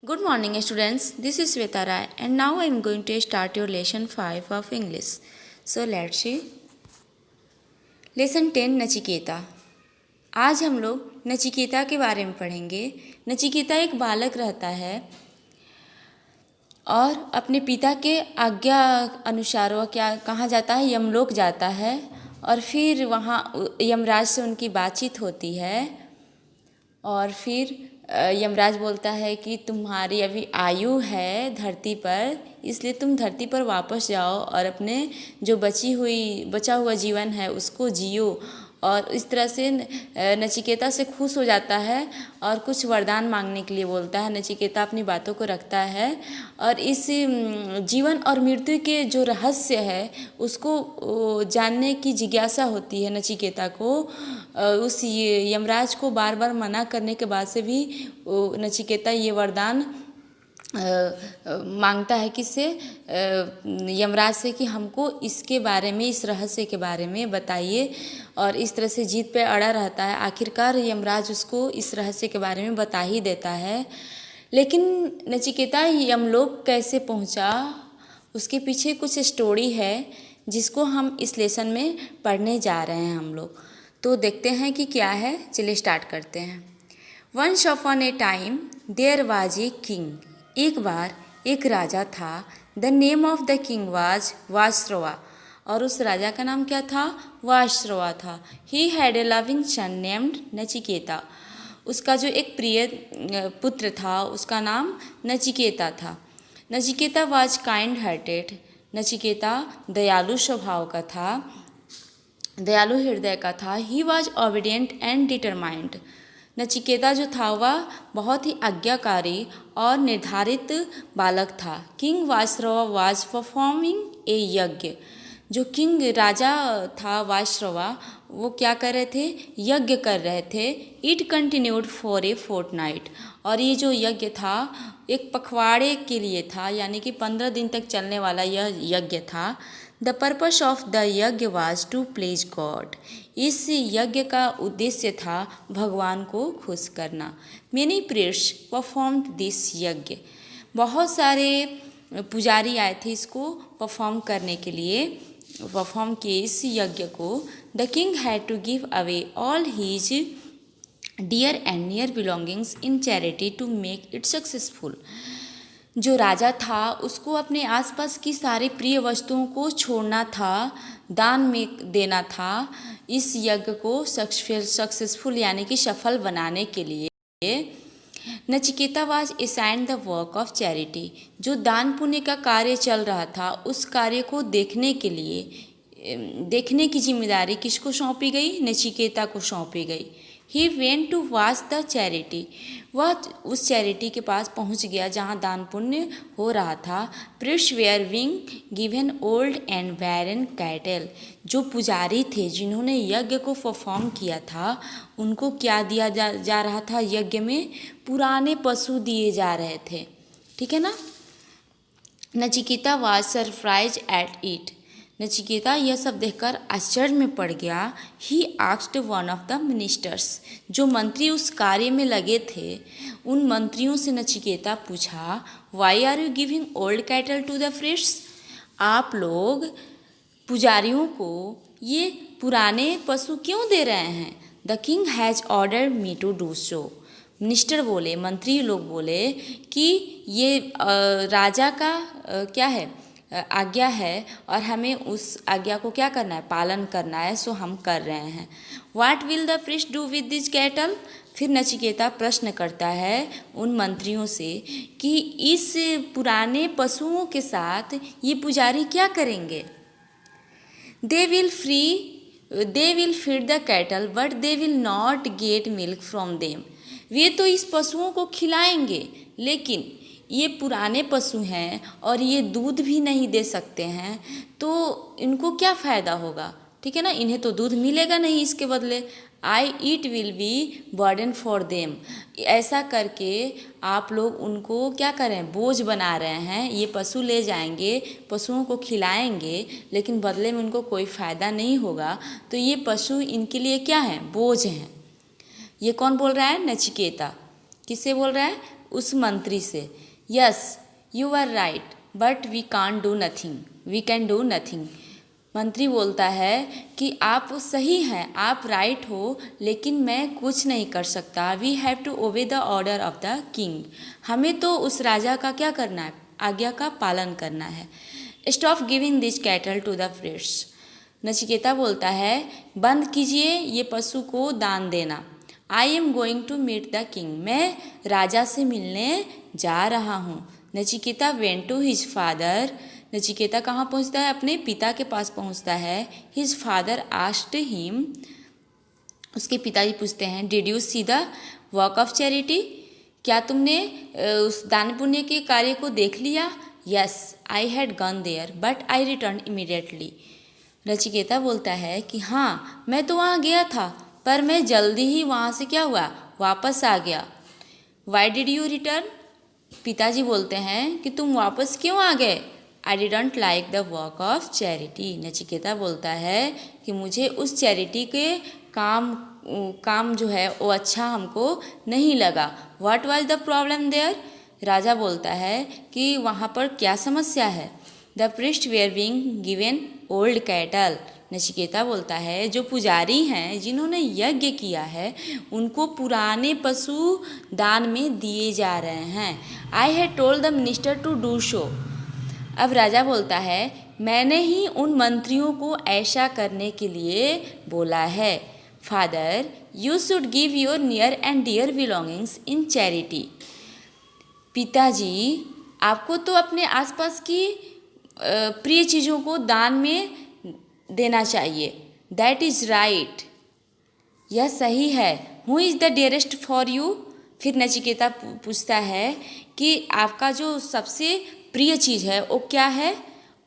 Good morning, students. This is Shweta Rai, and now I am going to start your lesson 5 of English. So let's see. Lesson 10 Nachiketa. आज हम लोग नचिकेता के बारे में पढ़ेंगे। नचिकेता एक बालक रहता है और अपने पिता के आज्ञा अनुसार वह कहाँ जाता है, यमलोक जाता है और फिर वहाँ यमराज से उनकी बातचीत होती है और फिर यमराज बोलता है कि तुम्हारी अभी आयु है धरती पर, इसलिए तुम धरती पर वापस जाओ और अपने जो बचा हुआ जीवन है उसको जियो। और इस तरह से नचिकेता से खुश हो जाता है और कुछ वरदान मांगने के लिए बोलता है। नचिकेता अपनी बातों को रखता है और इस जीवन और मृत्यु के जो रहस्य है उसको जानने की जिज्ञासा होती है नचिकेता को। उस यमराज को बार बार मना करने के बाद से भी नचिकेता ये वरदान मांगता है किससे, यमराज से, कि हमको इसके बारे में, इस रहस्य के बारे में बताइए। और इस तरह से जीत पे अड़ा रहता है। आखिरकार यमराज उसको इस रहस्य के बारे में बता ही देता है। लेकिन नचिकेता यमलोक कैसे पहुंचा, उसके पीछे कुछ स्टोरी है जिसको हम इस लेसन में पढ़ने जा रहे हैं हम लोग। तो देखते हैं कि क्या है। चलिए स्टार्ट करते हैं। Once upon a time there was a king. एक बार एक राजा था। The name of the king was Vashrava. और उस राजा का नाम क्या था? वाश्रवा था। He had a loving son named Nachiketa. उसका जो एक प्रिय पुत्र था उसका नाम नचिकेता था। Nachiketa was kind hearted. Nachiketa दयालु स्वभाव का था, दयालु हृदय का था। He was obedient and determined. Nachiketa जो था वह बहुत ही आज्ञाकारी और निर्धारित बालक था। किंग वाश्रवा वाज परफॉर्मिंग ए यज्ञ। जो किंग राजा था वाश्रवा, वो क्या कर रहे थे? यज्ञ कर रहे थे। It continued for a fortnight. और ये जो यज्ञ था एक पखवाड़े के लिए था, यानी कि 15 दिन तक चलने वाला यह यज्ञ था। द पर्पस ऑफ द यज्ञ वाज टू प्लीज गॉड। इस यज्ञ का उद्देश्य था भगवान को खुश करना। मेनी प्रीस्ट परफॉर्म दिस यज्ञ। बहुत सारे पुजारी आए थे इसको परफॉर्म करने के लिए, परफॉर्म किए इस यज्ञ को। The king had to give away all his dear and near belongings in charity to make it successful. जो राजा था उसको अपने आसपास की सारी प्रिय वस्तुओं को छोड़ना था, दान में देना था इस यज्ञ को सक्सेसफुल यानी कि सफल बनाने के लिए। Nachiketa was assigned the work of charity. जो दान पुण्य का कार्य चल रहा था उस कार्य को देखने के लिए, देखने की जिम्मेदारी किसको सौंपी गई? नचिकेता को सौंपी गई। He went to watch the charity. वह उस चैरिटी के पास पहुंच गया जहां दान पुण्य हो रहा था। Priest were being given old and barren cattle. जो पुजारी थे जिन्होंने यज्ञ को परफॉर्म किया था उनको क्या दिया जा रहा था? यज्ञ में पुराने पशु दिए जा रहे थे। ठीक है ना। Nachiketa was surprise at it. Nachiketa यह सब देखकर आश्चर्य में पड़ गया। He asked one of the ministers. जो मंत्री उस कार्य में लगे थे उन मंत्रियों से नचिकेता पूछा, why are you giving old cattle to the priests. आप लोग पुजारियों को ये पुराने पशु क्यों दे रहे हैं? The king has ordered me to do so. Minister बोले, मंत्री लोग बोले कि ये राजा का क्या है, आज्ञा है और हमें उस आज्ञा को क्या करना है? पालन करना है। सो हम कर रहे हैं। What will the priest do with this cattle. फिर नचिकेता प्रश्न करता है उन मंत्रियों से कि इस पुराने पशुओं के साथ ये पुजारी क्या करेंगे? They will feed the cattle but they will not get milk from them. वे तो इस पशुओं को खिलाएंगे लेकिन ये पुराने पशु हैं और ये दूध भी नहीं दे सकते हैं, तो इनको क्या फ़ायदा होगा? ठीक है ना, इन्हें तो दूध मिलेगा नहीं इसके बदले। It will be burden for them. ऐसा करके आप लोग उनको क्या करें? बोझ बना रहे हैं। ये पशु ले जाएंगे, पशुओं को खिलाएंगे लेकिन बदले में उनको कोई फ़ायदा नहीं होगा। तो ये पशु इनके लिए क्या है? बोझ हैं। ये कौन बोल रहा है? नचिकेता। किससे बोल रहा है? उस मंत्री से, yes you are right but we can't do nothing, we can do nothing. मंत्री बोलता है कि आप सही हैं, आप राइट हो, लेकिन मैं कुछ नहीं कर सकता। We have to obey the order of the king, हमें तो उस राजा का क्या करना है, आज्ञा का पालन करना है। Stop giving this cattle to the priests, Nachiketa बोलता है बंद कीजिए ये पशु को दान देना। I am going to meet the king, मैं राजा से मिलने जा रहा हूँ। Nachiketa went to his father, Nachiketa कहाँ पहुँचता है, अपने पिता के पास पहुँचता है। हिज फादर आस्क्ड हिम, उसके पिताजी पूछते हैं, did you see the work of charity, क्या तुमने उस दान पुण्य के कार्य को देख लिया। Yes I had gone there but I return immediately, Nachiketa बोलता है कि हाँ मैं तो वहाँ गया था पर मैं जल्दी ही वहाँ से क्या हुआ, वापस आ गया। वाई डिड यू रिटर्न, पिताजी बोलते हैं कि तुम वापस क्यों आ गए। I didn't like the work of charity, Nachiketa बोलता है कि मुझे उस चैरिटी के काम जो है वो अच्छा हमको नहीं लगा। What was the problem there, राजा बोलता है कि वहाँ पर क्या समस्या है। The priest were being given old cattle, Nachiketa बोलता है जो पुजारी हैं जिन्होंने यज्ञ किया है उनको पुराने पशु दान में दिए जा रहे हैं। I had told the minister to do so, अब राजा बोलता है मैंने ही उन मंत्रियों को ऐसा करने के लिए बोला है। Father you should give your near and dear belongings in charity, पिताजी आपको तो अपने आसपास की प्रिय चीज़ों को दान में देना चाहिए। दैट इज़ राइट, यह सही है। Who is the dearest for you, फिर नचिकेता पूछता है कि आपका जो सबसे प्रिय चीज़ है वो क्या है।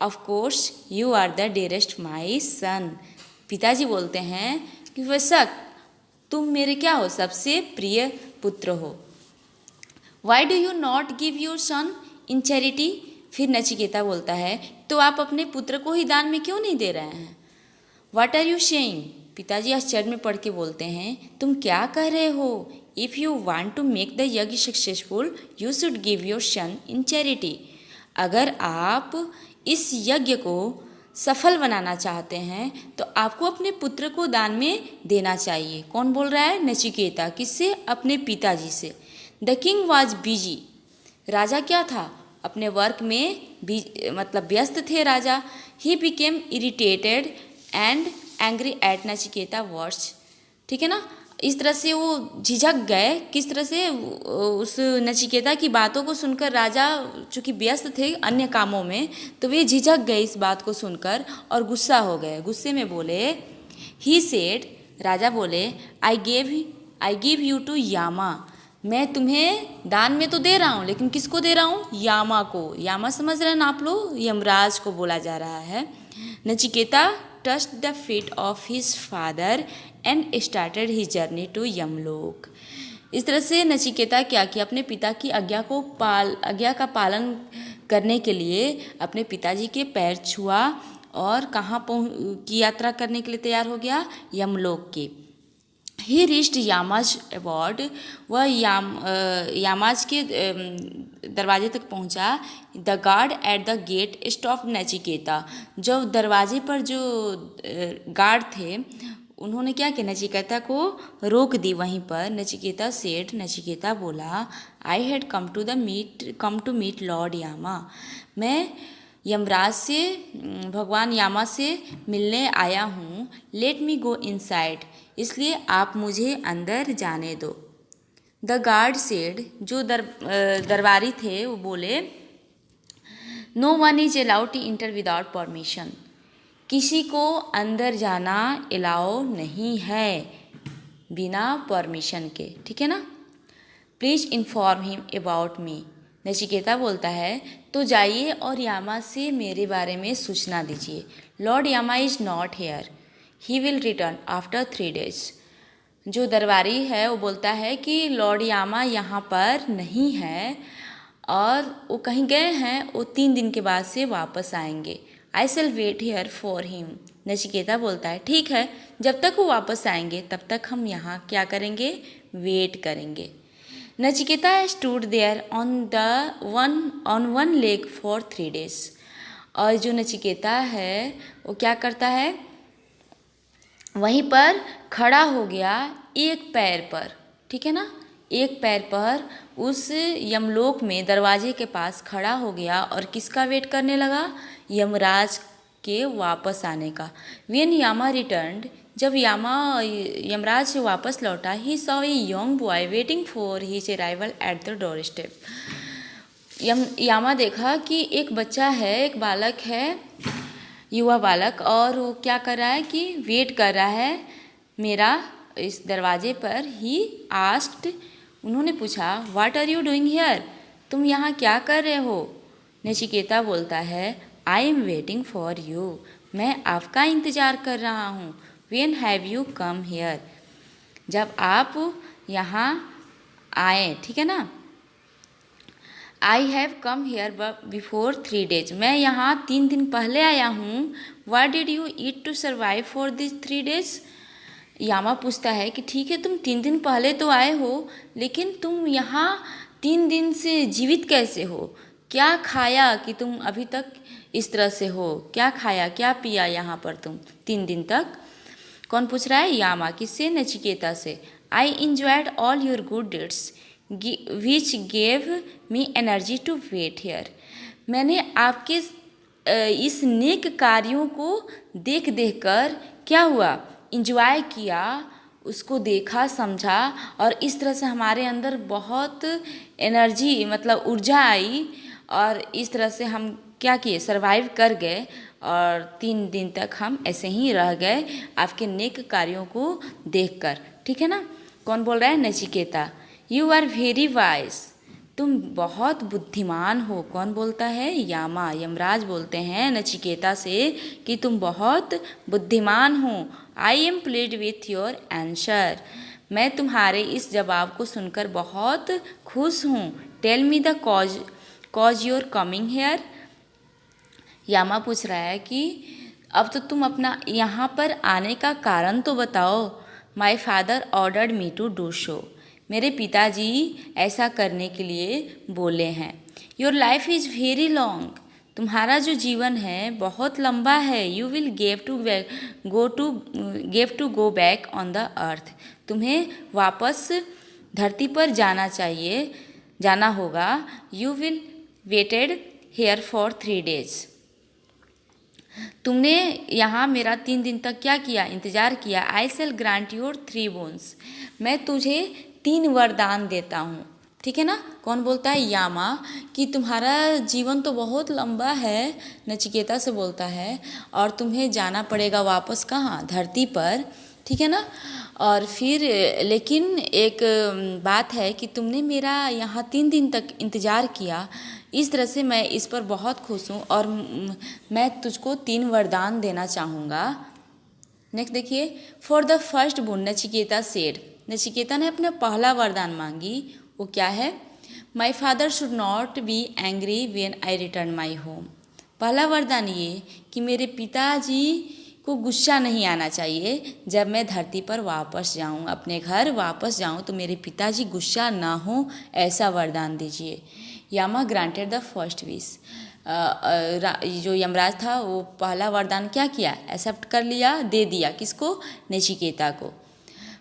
Of course you are the dearest my son, पिताजी बोलते हैं कि बेशक तुम मेरे क्या हो, सबसे प्रिय पुत्र हो। Why do you not give your son in charity, फिर नचिकेता बोलता है तो आप अपने पुत्र को ही दान में क्यों नहीं दे रहे हैं। वाट आर यू सेइंग, पिताजी आश्चर्य में पढ़ के बोलते हैं तुम क्या कह रहे हो। If you want to make the yajna successful you should give your son in charity, अगर आप इस यज्ञ को सफल बनाना चाहते हैं तो आपको अपने पुत्र को दान में देना चाहिए। कौन बोल रहा है, नचिकेता, किससे, अपने पिताजी से। द किंग वॉज बिजी, राजा क्या था, अपने वर्क में मतलब व्यस्त थे राजा। He became irritated and angry at Nachiketa words, ठीक है ना। इस तरह से वो झिझक गए, किस तरह से, उस नचिकेता की बातों को सुनकर राजा चूँकि व्यस्त थे अन्य कामों में तो वे झिझक गए इस बात को सुनकर और गुस्सा हो गए। गुस्से में बोले, ही सेड, राजा बोले, आई गिव यू टू यामा, मैं तुम्हें दान में तो दे रहा हूँ लेकिन किसको दे रहा हूँ, यामा को। यामा समझ रहे हैं ना आप लोग, यमराज को बोला जा रहा है। Nachiketa touched the feet of his father and started his journey to Yamlok. इस तरह से नचिकेता क्या किया, अपने पिता की आज्ञा का पालन करने के लिए अपने पिताजी के पैर छुआ और कहाँ की यात्रा करने के लिए तैयार हो गया, यमलोक की। ही रीच्ड यामाज अबार्ड, वह यामाज के दरवाजे तक पहुंचा। The guard at the gate stop Nachiketa, जो दरवाजे पर जो गार्ड थे उन्होंने क्या किया, नचिकेता को रोक दी वहीं पर। नचिकेता सेठ, नचिकेता बोला, I had come to meet lord Yama, मैं यमराज से, भगवान यामा से मिलने आया हूँ। लेट मी गो इनसाइड, इसलिए आप मुझे अंदर जाने दो। द गार्ड सेड, जो दरबारी थे वो बोले, no one is allowed to enter without permission, किसी को अंदर जाना अलाउ नहीं है बिना परमिशन के, ठीक है ना। Please inform him about me, Nachiketa बोलता है तो जाइए और यामा से मेरे बारे में सूचना दीजिए। Lord Yama is not here, he will return after 3 days। जो दरबारी है वो बोलता है कि लॉर्ड यामा यहाँ पर नहीं है और वो कहीं गए हैं, वो 3 दिन के बाद से वापस आएंगे। I shall wait here for him, Nachiketa बोलता है ठीक है, जब तक वो वापस आएंगे तब तक हम यहाँ क्या करेंगे, वेट करेंगे। Nachiketa stood there on one leg for 3 days। और जो नचिकेता है वो क्या करता है, वहीं पर खड़ा हो गया एक पैर पर, ठीक है ना, एक पैर पर उस यमलोक में दरवाजे के पास खड़ा हो गया और किसका वेट करने लगा, यमराज के वापस आने का। वेन यामा रिटर्न्ड, जब यमराज से वापस लौटा, he saw a young boy waiting for his arrival at the doorstep. Yama देखा कि एक बच्चा है, एक बालक है, युवा बालक, और वो क्या कर रहा है कि वेट कर रहा है मेरा इस दरवाजे पर। ही आस्क्ड, उन्होंने पूछा, what are you doing here, तुम यहाँ क्या कर रहे हो। नचिकेता बोलता है, I am waiting for you, मैं आपका इंतज़ार कर रहा हूँ। When have you come here, जब आप यहाँ आए, ठीक है ना। I have come here before 3 days, मैं यहाँ 3 दिन पहले आया हूँ। What did you eat to survive for this 3 days। Yama पूछता है कि ठीक है, तुम 3 दिन पहले तो आए हो, लेकिन तुम यहाँ 3 दिन से जीवित कैसे हो, क्या खाया कि तुम अभी तक इस तरह से हो, क्या खाया क्या पिया यहाँ पर तुम 3 दिन तक। कौन पूछ रहा है, यामा। किससे, नचिकेता से। I enjoyed all your good deeds which gave me energy to wait here, मैंने आपके इस नेक कार्यों को देख कर क्या हुआ, इंजॉय किया, उसको देखा समझा, और इस तरह से हमारे अंदर बहुत एनर्जी मतलब ऊर्जा आई, और इस तरह से हम क्या किए, सरवाइव कर गए, और 3 दिन तक हम ऐसे ही रह गए आपके नेक कार्यों को देखकर, ठीक है ना। कौन बोल रहा है, Nachiketa. You are very wise, तुम बहुत बुद्धिमान हो। कौन बोलता है, यामा। यमराज बोलते हैं नचिकेता से कि तुम बहुत बुद्धिमान हो। I am pleased with your answer, मैं तुम्हारे इस जवाब को सुनकर बहुत खुश हूँ। Tell me the cause your coming here, Yama पूछ रहा है कि अब तो तुम अपना यहाँ पर आने का कारण तो बताओ। My father ordered me to do so, मेरे पिताजी ऐसा करने के लिए बोले हैं। Your life is very long, तुम्हारा जो जीवन है बहुत लंबा है। You will gave to go back on the earth, तुम्हें वापस धरती पर जाना होगा। You will waited here for 3 days, तुमने यहाँ मेरा 3 दिन तक क्या किया, इंतज़ार किया। I shall grant your 3 boons, मैं तुझे 3 वरदान देता हूँ, ठीक है ना। कौन बोलता है, यामा, कि तुम्हारा जीवन तो बहुत लंबा है, नचिकेता से बोलता है, और तुम्हें जाना पड़ेगा वापस कहाँ, धरती पर, ठीक है ना। और फिर लेकिन एक बात है कि तुमने मेरा यहाँ 3 दिन तक इंतज़ार किया, इस तरह से मैं इस पर बहुत खुश हूँ, और मैं तुझको 3 वरदान देना चाहूँगा। नेक्स्ट देखिए, for the first bone Nachiketa said, Nachiketa ने अपना पहला वरदान मांगी, वो क्या है, my father should not be angry when I return my home. पहला वरदान ये कि मेरे पिताजी को गुस्सा नहीं आना चाहिए जब मैं धरती पर वापस जाऊं, अपने घर वापस जाऊं तो मेरे पिताजी गुस्सा ना हो, ऐसा वरदान दीजिए। यामा ग्रांटेड द फर्स्ट विश, जो यमराज था वो पहला वरदान क्या किया, एक्सेप्ट कर लिया, दे दिया, किसको, नचिकेता को।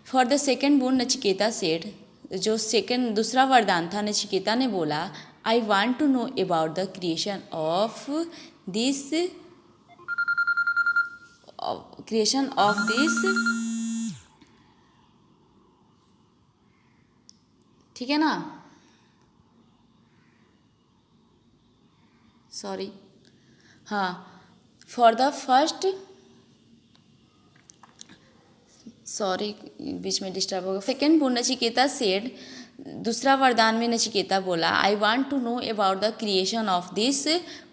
For the second boon Nachiketa said, जो दूसरा वरदान था, नचिकेता ने बोला, I want to know about the creation of this ठीक है ना, सॉरी, हाँ, फॉर द फर्स्ट, सॉरी बीच में डिस्टर्ब हो गया। सेकेंड बोन नचिकेता सेड, दूसरा वरदान में नचिकेता बोला, I want to know about the creation of this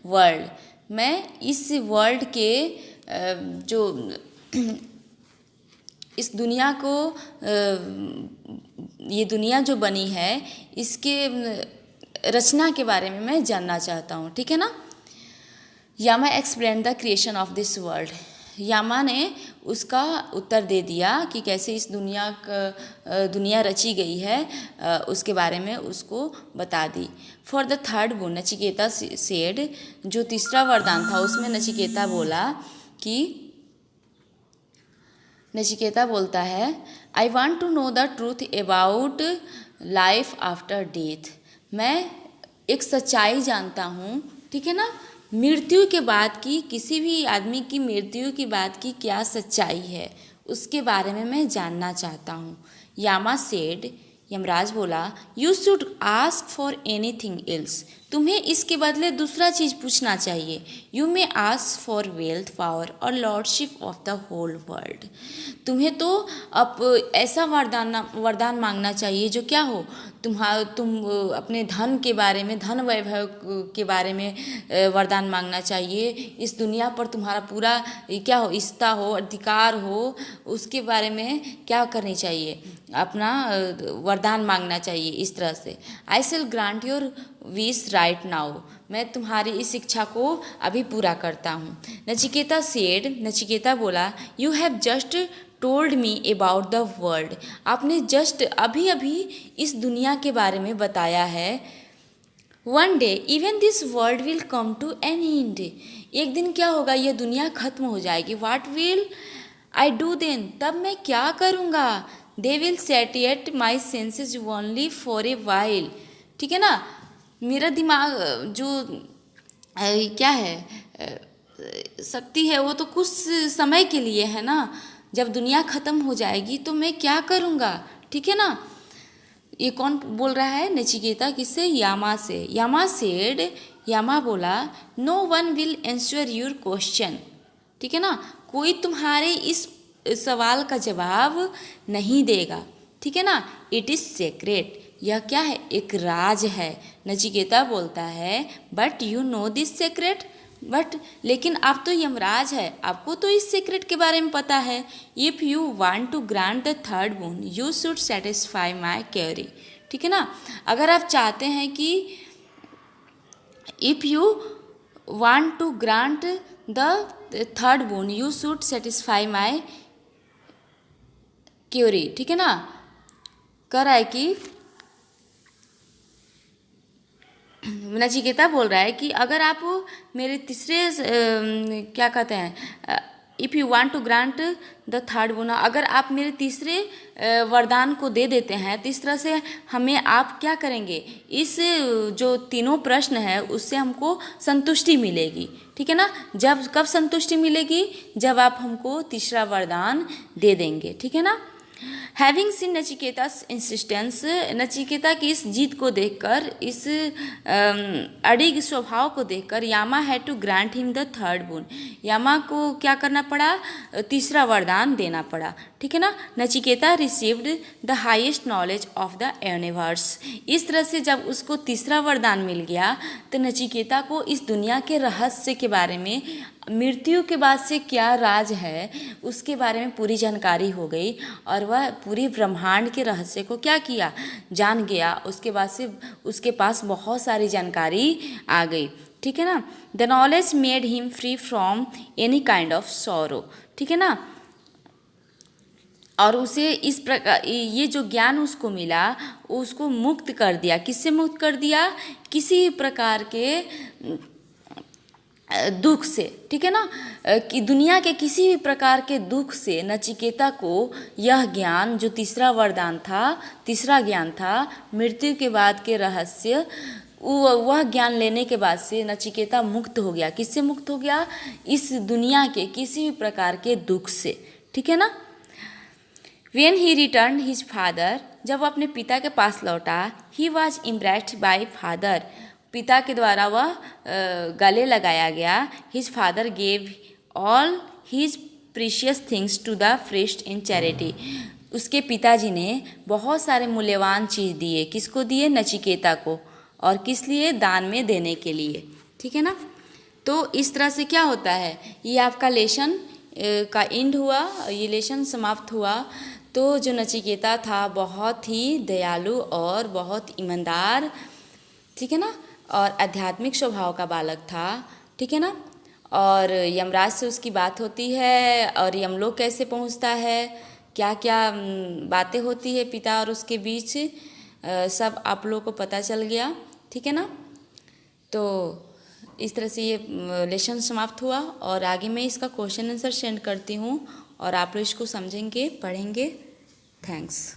world, मैं इस वर्ल्ड के जो इस दुनिया को, ये दुनिया जो बनी है इसके रचना के बारे में मैं जानना चाहता हूँ, ठीक है ना। Yama explain the creation of this world, Yama ने उसका उत्तर दे दिया कि कैसे इस दुनिया रची गई है, उसके बारे में उसको बता दी। For the third boon Nachiketa said, जो तीसरा वरदान था उसमें नचिकेता बोलता है I want to know the truth about life after death. मैं एक सच्चाई जानता हूँ, ठीक है ना, मृत्यु के बाद की, किसी भी आदमी की मृत्यु के बाद की क्या सच्चाई है उसके बारे में मैं जानना चाहता हूँ। यामा सेड, यमराज बोला you should ask for anything else, तुम्हें इसके बदले दूसरा चीज़ पूछना चाहिए। You may ask for wealth, power और lordship of the whole world. तुम्हें तो अब ऐसा वरदान मांगना चाहिए जो क्या हो, तुम अपने धन के बारे में, धन वैभव के बारे में वरदान मांगना चाहिए। इस दुनिया पर तुम्हारा पूरा क्या हो, इच्छा हो, अधिकार हो, उसके बारे में क्या करनी चाहिए, अपना वरदान मांगना चाहिए इस तरह से। I shall grant your wish right now, मैं तुम्हारी इस इच्छा को अभी पूरा करता हूँ। नचिकेता सेड, नचिकेता बोला you have just told me about the world, आपने जस्ट अभी अभी इस दुनिया के बारे में बताया है। One day even this world will come to an end, एक दिन क्या होगा, यह दुनिया खत्म हो जाएगी। What will I do then, तब मैं क्या करूँगा। They will satiate my senses only for a while, ठीक है ना, मेरा दिमाग जो क्या है शक्ति है वो तो कुछ समय के लिए है ना, जब दुनिया ख़त्म हो जाएगी तो मैं क्या करूँगा, ठीक है ना। ये कौन बोल रहा है, नचिकेता किससे, यामा से। यामा सेड, यामा बोला no one will answer your question, ठीक है ना, कोई तुम्हारे इस सवाल का जवाब नहीं देगा, ठीक है ना। इट इज़ सीक्रेट, यह क्या है, एक राज है। नचिकेता बोलता है but you know this secret, but लेकिन आप तो यमराज है, आपको तो इस सीक्रेट के बारे में पता है। If you want to grant the third boon you should satisfy my query, ठीक है ना, अगर आप चाहते हैं कि if you want to grant the third boon you should satisfy my query, ठीक है ना, कह रहा है कि नचिकेता बोल रहा है कि अगर आप मेरे तीसरे क्या कहते हैं, if you want to grant the third boon, अगर आप मेरे तीसरे वरदान को दे देते हैं तो इस तरह से हमें आप क्या करेंगे, इस जो तीनों प्रश्न है उससे हमको संतुष्टि मिलेगी, ठीक है ना। जब कब संतुष्टि मिलेगी, जब आप हमको तीसरा वरदान दे देंगे, ठीक है ना। हैविंग सीन नचिकेता's इंसिस्टेंस, नचिकेता की इस जीत को देखकर, इस अड़िग स्वभाव को देखकर Yama had to grant him the third boon, Yama को क्या करना पड़ा, तीसरा वरदान देना पड़ा, ठीक है ना। Nachiketa received the highest knowledge of the universe, इस तरह से जब उसको तीसरा वरदान मिल गया तो नचिकेता को इस दुनिया के रहस्य के बारे में, मृत्यु के बाद से क्या राज है उसके बारे में पूरी जानकारी हो गई और वह पूरी ब्रह्मांड के रहस्य को क्या किया, जान गया। उसके बाद से उसके पास बहुत सारी जानकारी आ गई, ठीक है ना। The knowledge made him free from any kind of sorrow, ठीक है ना, और उसे इस प्रकार ये जो ज्ञान उसको मिला उसको मुक्त कर दिया। किससे मुक्त कर दिया, किसी प्रकार के दुख से, ठीक है ना, कि दुनिया के किसी भी प्रकार के दुख से नचिकेता को यह ज्ञान जो तीसरा वरदान था, तीसरा ज्ञान था मृत्यु के बाद के रहस्य, वह ज्ञान लेने के बाद से नचिकेता मुक्त हो गया। किससे मुक्त हो गया, इस दुनिया के किसी भी प्रकार के दुख से, ठीक है ना। When he returned his father, जब वह अपने पिता के पास लौटा, he was embraced by father, पिता के द्वारा वह गले लगाया गया। His father gave all his precious things to the priest in charity, उसके पिताजी ने बहुत सारे मूल्यवान चीज़ दिए। किसको दिए, नचिकेता को, और किस लिए, दान में देने के लिए, ठीक है ना। तो इस तरह से क्या होता है, ये आपका लेसन का एंड हुआ, ये लेसन समाप्त हुआ। तो जो नचिकेता था बहुत ही दयालु और बहुत ईमानदार, ठीक है ना, और आध्यात्मिक स्वभाव का बालक था, ठीक है ना। और यमराज से उसकी बात होती है और यमलोक कैसे पहुंचता है, क्या क्या बातें होती है पिता और उसके बीच, सब आप लोगों को पता चल गया। ठीक है ना। तो इस तरह से ये लेसन समाप्त हुआ और आगे मैं इसका क्वेश्चन आंसर सेंड करती हूँ और आप लोग इसको समझेंगे, पढ़ेंगे। थैंक्स।